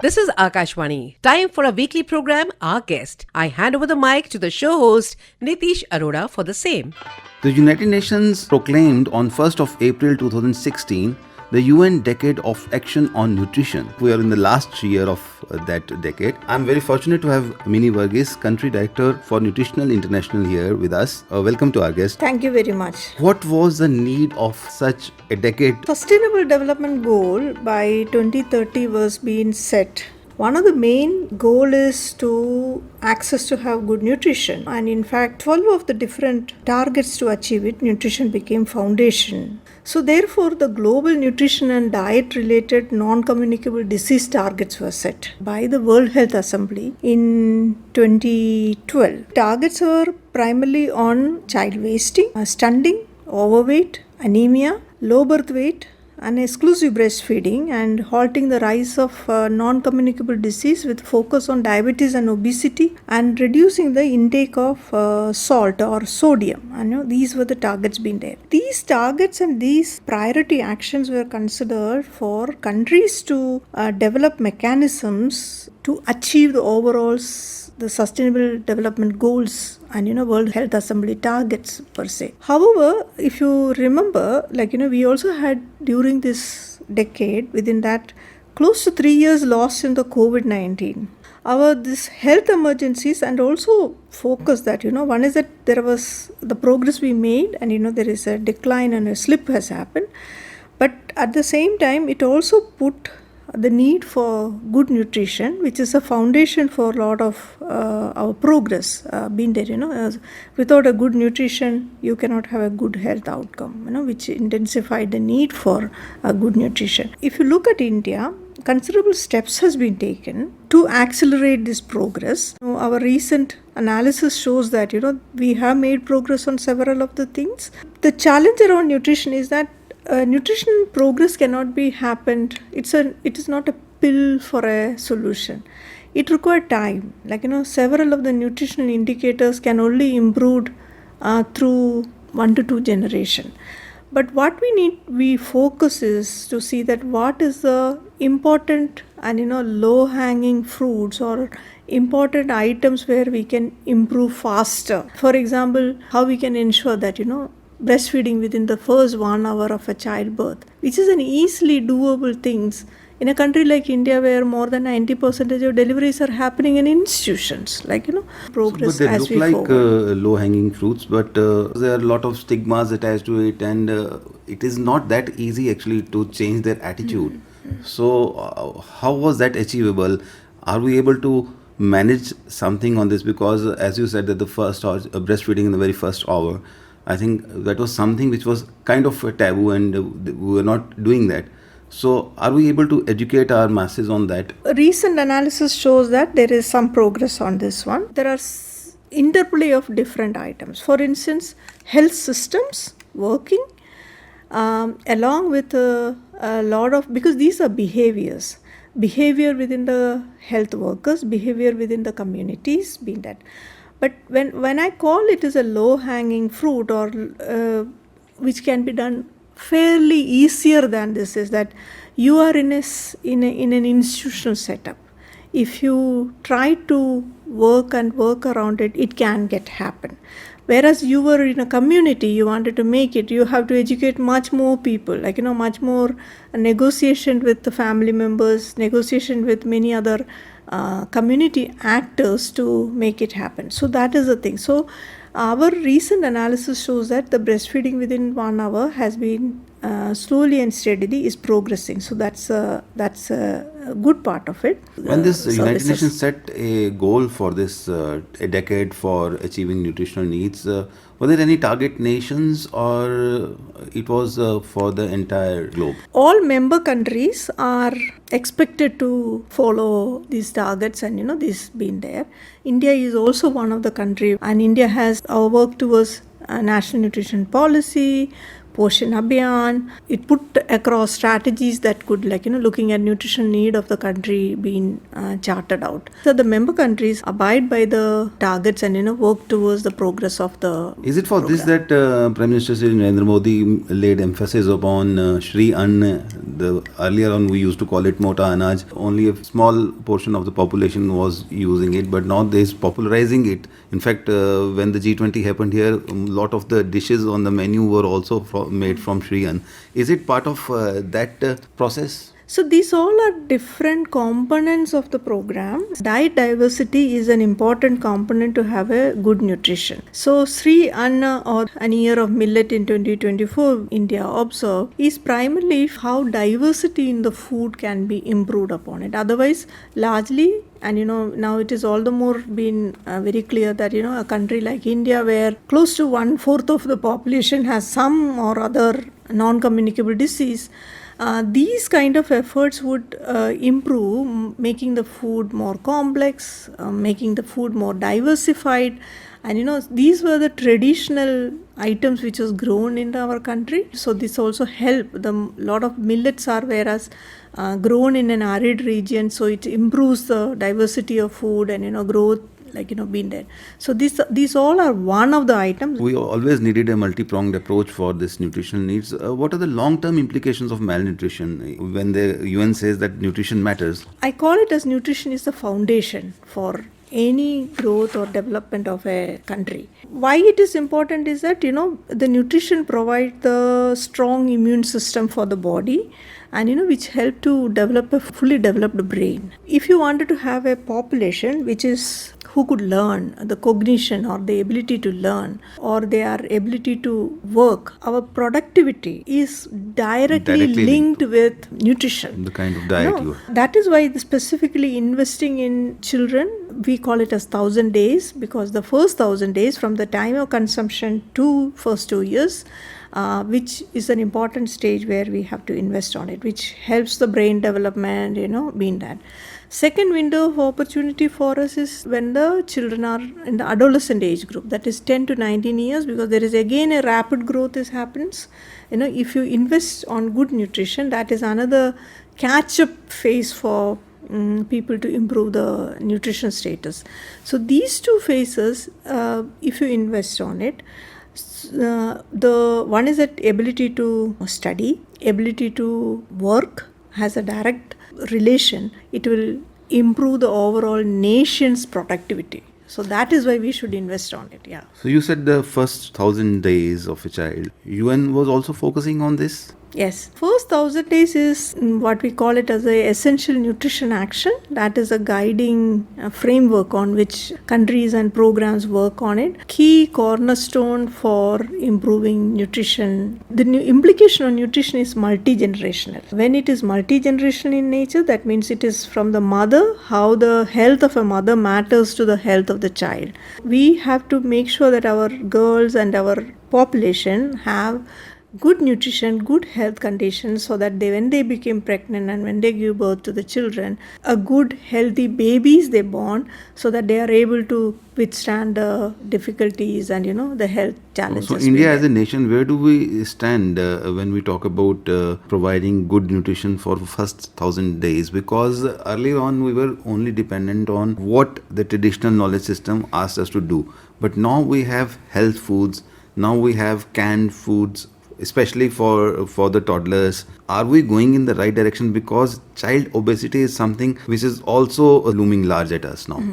This is Akashwani. Time for a weekly program, Our Guest. I hand over the mic to the show host, Nitish Arora, for the same. The United Nations proclaimed on 1st of April 2016 the UN Decade of Action on Nutrition. We are in the last year of that decade. I'm very fortunate to have Mini Varghese, Country Director for Nutritional International here with us. Welcome to our guest. Thank you very much. What was the need of such a decade? Sustainable Development Goal by 2030 was being set. One of the main goal is to access to have good nutrition, and in fact 12 of the different targets to achieve it, nutrition became foundation. So therefore the global nutrition and diet related non-communicable disease targets were set by the World Health Assembly in 2012. Targets are primarily on child wasting, stunting, overweight, anemia, low birth weight, and exclusive breastfeeding, and halting the rise of non-communicable disease with focus on diabetes and obesity, and reducing the intake of salt or sodium. These were the targets being there. These targets and these priority actions were considered for countries to develop mechanisms to achieve the overall the Sustainable Development Goals and World Health Assembly targets per se. However, if you remember, we also had during this decade, within that, close to 3 years lost in the COVID-19. This health emergencies, and also focus that, one is that there was the progress we made, and there is a decline and a slip has happened. But at the same time, it also put the need for good nutrition, which is a foundation for a lot of our progress being there. Without a good nutrition, you cannot have a good health outcome, which intensified the need for good nutrition. If you look at India, considerable steps has been taken to accelerate this progress. Our recent analysis shows that, we have made progress on several of the things. The challenge around nutrition is that nutrition progress cannot be happened. It is not a pill for a solution. It requires time. Several of the nutritional indicators can only improve through 1 to 2 generations. But what we focus is to see that what is the important and low hanging fruits or important items where we can improve faster. For example, how we can ensure that breastfeeding within the first 1 hour of a childbirth, which is an easily doable things in a country like India where more than 90% of deliveries are happening in institutions, progress as we But they look forward. like low-hanging fruits, but there are a lot of stigmas attached to it, and it is not that easy actually to change their attitude. So how was that achievable? Are we able to manage something on this? Because as you said that the first hour, breastfeeding in the very first hour, I think that was something which was kind of a taboo, and we were not doing that. So are we able to educate our masses on that? Recent analysis shows that there is some progress on this one. There are interplay of different items. For instance, health systems working along with a lot of, because these are behavior within the health workers, behavior within the communities, being that. But when I call it as a low-hanging fruit, or which can be done fairly easier than this, is that you are in an institutional setup. If you try to work around it, it can happen. Whereas you were in a community, you wanted to make it, you have to educate much more people, much more negotiation with the family members, negotiation with many other community actors to make it happen. So that is the thing. So our recent analysis shows that the breastfeeding within 1 hour has been slowly and steadily is progressing. So that's a good part of it. When this United Nations set a goal for this a decade for achieving nutritional needs, were there any target nations, or it was for the entire globe? All member countries are expected to follow these targets, and this been there. India is also one of the countries, and India has our work towards national nutrition policy, Poshan Abhiyan. It put across strategies that could, looking at nutrition need of the country being charted out. So the member countries abide by the targets and, work towards the progress of the Is it for program. this that Prime Minister Shri Narendra Modi laid emphasis upon Shri Ann? Earlier on we used to call it Mota Anaj. Only a small portion of the population was using it, but now they is popularizing it. In fact, when the G20 happened here, a lot of the dishes on the menu were also made from Shri Ann. Is it part of that process? So these all are different components of the program. Diet diversity is an important component to have a good nutrition. So Sri Anna, or an year of millet in 2024, India observed, is primarily how diversity in the food can be improved upon it. Otherwise, largely, and now it is all the more been very clear that a country like India, where close to 1/4 of the population has some or other non-communicable disease, these kind of efforts would improve making the food more complex, making the food more diversified. And these were the traditional items which was grown in our country. So this also helped. The lot of millets are whereas grown in an arid region, so it improves the diversity of food and growth, been there. So these all are one of the items. We always needed a multi-pronged approach for this nutritional needs. What are the long-term implications of malnutrition when the UN says that nutrition matters? I call it as nutrition is the foundation for any growth or development of a country. Why it is important is that the nutrition provides the strong immune system for the body, and which help to develop a fully developed brain. If you wanted to have a population which is who could learn, the cognition or the ability to learn or their ability to work, our productivity is directly linked with nutrition. The kind of diet you That is why specifically investing in children, we call it as 1,000 days, because the first 1,000 days from the time of consumption to first 2 years, which is an important stage where we have to invest on it, which helps the brain development, being that. Second window of opportunity for us is when the children are in the adolescent age group, that is 10 to 19 years, because there is again a rapid growth happens. If you invest on good nutrition, that is another catch-up phase for people to improve the nutrition status. So these two phases, if you invest on it, the one is that ability to study, ability to work has a direct relation. It will improve the overall nation's productivity. So that is why we should invest on it. Yeah. So you said the first 1,000 days of a child. UN was also focusing on this? Yes. First 1,000 days is what we call it as a essential nutrition action. That is a guiding framework on which countries and programs work on it. Key cornerstone for improving nutrition. The implication on nutrition is multi-generational. When it is multi-generational in nature, that means it is from the mother, how the health of a mother matters to the health of the child. We have to make sure that our girls and our population have good nutrition, good health conditions, so that when they become pregnant and when they give birth to the children, a good healthy babies they born, so that they are able to withstand the difficulties and the health challenges. So India as a nation, where do we stand when we talk about providing good nutrition for the first 1,000 days? Because earlier on we were only dependent on what the traditional knowledge system asked us to do, but now we have health foods, now we have canned foods, especially for the toddlers. Are we going in the right direction? Because child obesity is something which is also looming large at us now.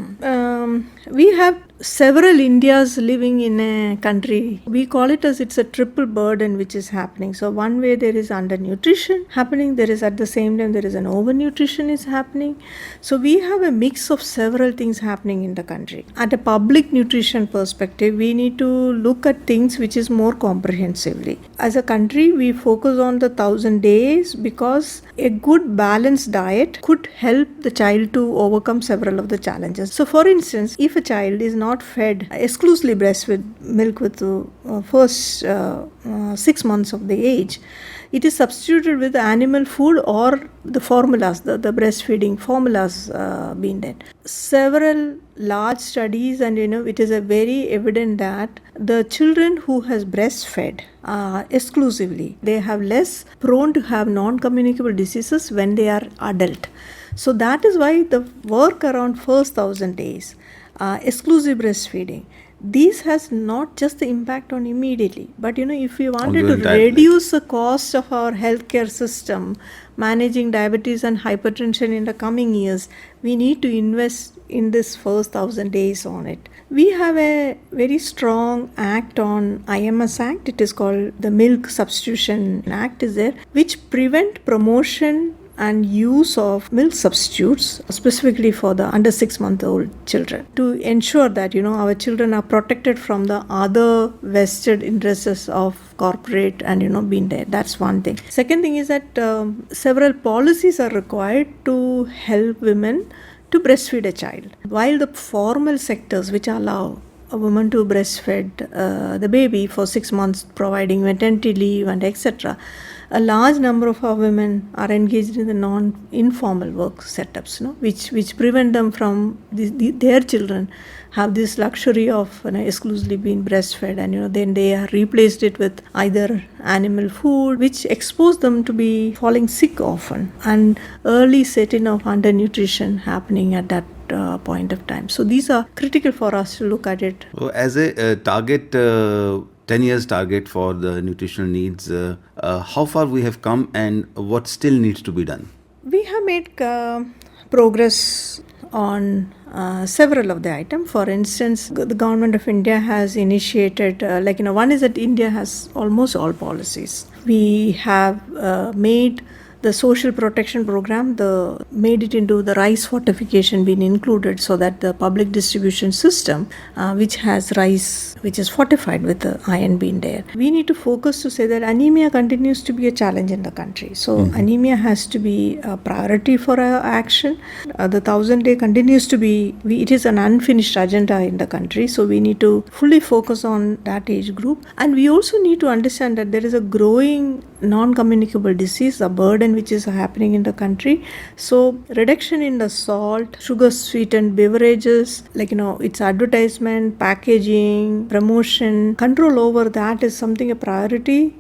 We have several Indias living in a country. We call it as it's a triple burden which is happening. So one way there is undernutrition happening, there is at the same time there is an overnutrition is happening. So we have a mix of several things happening in the country. At a public nutrition perspective, we need to look at things which is more comprehensively. As a country, we focus on the 1,000 days because a good balanced diet could help the child to overcome several of the challenges. So for instance, if a child is not fed exclusively breast with milk with the first 6 months of the age, it is substituted with animal food or the formulas, the breastfeeding formulas being done. Several large studies, and it is a very evident that the children who has breastfed exclusively, they have less prone to have non-communicable diseases when they are adult. So that is why the work around first 1,000 days, exclusive breastfeeding, these has not just the impact on immediately, but if we wanted to reduce the cost of our healthcare system, managing diabetes and hypertension in the coming years, we need to invest in this first 1,000 days on it. We have a very strong act on IMS Act. It is called the Milk Substitution Act is there, which prevent promotion and use of milk substitutes specifically for the under 6-month-old children, to ensure that our children are protected from the other vested interests of corporate and being there. That's one thing. Second thing is that several policies are required to help women to breastfeed a child, while the formal sectors which allow a woman to breastfeed the baby for 6 months, providing maternity leave and etc., a large number of our women are engaged in the non-informal work setups, which prevent them from their children have this luxury of exclusively being breastfed, and then they are replaced it with either animal food, which expose them to be falling sick often, and early setting of undernutrition happening at that point of time. So these are critical for us to look at it. So as a target, 10 years target for the nutritional needs, how far we have come and what still needs to be done? We have made progress on several of the items. For instance, the government of India has initiated, one is that India has almost all policies. We have made the social protection program, made it into the rice fortification being included, so that the public distribution system, which has rice, which is fortified with the iron being there. We need to focus to say that anemia continues to be a challenge in the country. So anemia has to be a priority for our action. The 1,000-day continues to be, it is an unfinished agenda in the country. So we need to fully focus on that age group. And we also need to understand that there is a growing non-communicable disease, a burden which is happening in the country. So reduction in the salt, sugar sweetened beverages, its advertisement, packaging, promotion, control over that is something a priority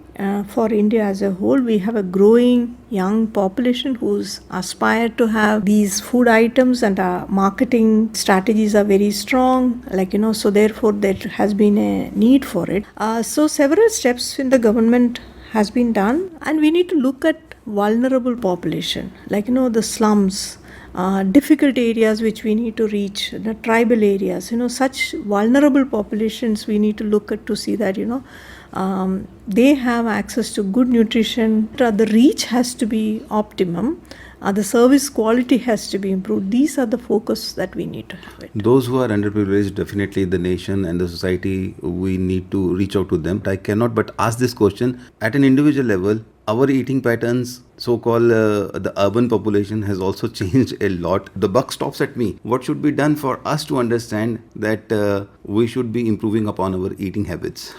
for India as a whole. We have a growing young population who's aspired to have these food items, and our marketing strategies are very strong, so therefore there has been a need for it. So several steps in the government has been done, and we need to look at vulnerable population, the slums, difficult areas which we need to reach, the tribal areas, such vulnerable populations we need to look at to see that they have access to good nutrition. The reach has to be optimum. The service quality has to be improved. These are the focus that we need to have it. Those who are underprivileged, definitely the nation and the society, we need to reach out to them. I cannot but ask this question at an individual level. Our eating patterns, so-called the urban population, has also changed a lot. The buck stops at me. What should be done for us to understand that we should be improving upon our eating habits?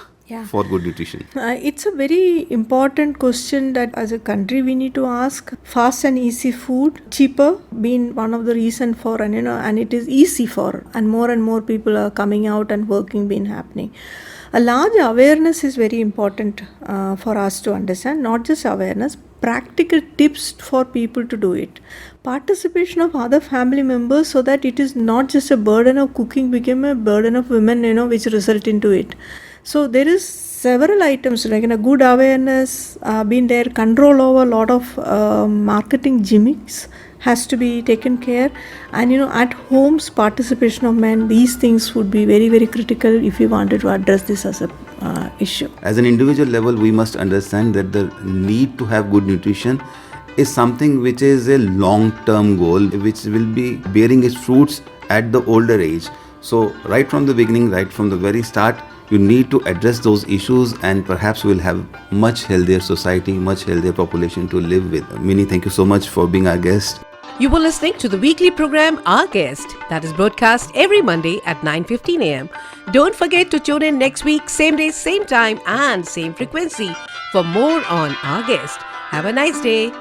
For good nutrition? It's a very important question that as a country we need to ask. Fast and easy food, cheaper being one of the reason for, and it is easy for, and more people are coming out and working been happening. A large awareness is very important for us to understand, not just awareness, practical tips for people to do it. Participation of other family members, so that it is not just a burden of cooking become a burden of women, which result into it. So there is several items a good awareness, being there, control over a lot of marketing gimmicks has to be taken care, and at homes participation of men, these things would be very, very critical if we wanted to address this as a issue. As an individual level, we must understand that the need to have good nutrition is something which is a long-term goal, which will be bearing its fruits at the older age. So right from the beginning, right from the very start, you need to address those issues, and perhaps we'll have much healthier society, much healthier population to live with. Mini, thank you so much for being our guest. You were listening to the weekly program Our Guest that is broadcast every Monday at 9:15 a.m. Don't forget to tune in next week, same day, same time and same frequency for more on Our Guest. Have a nice day.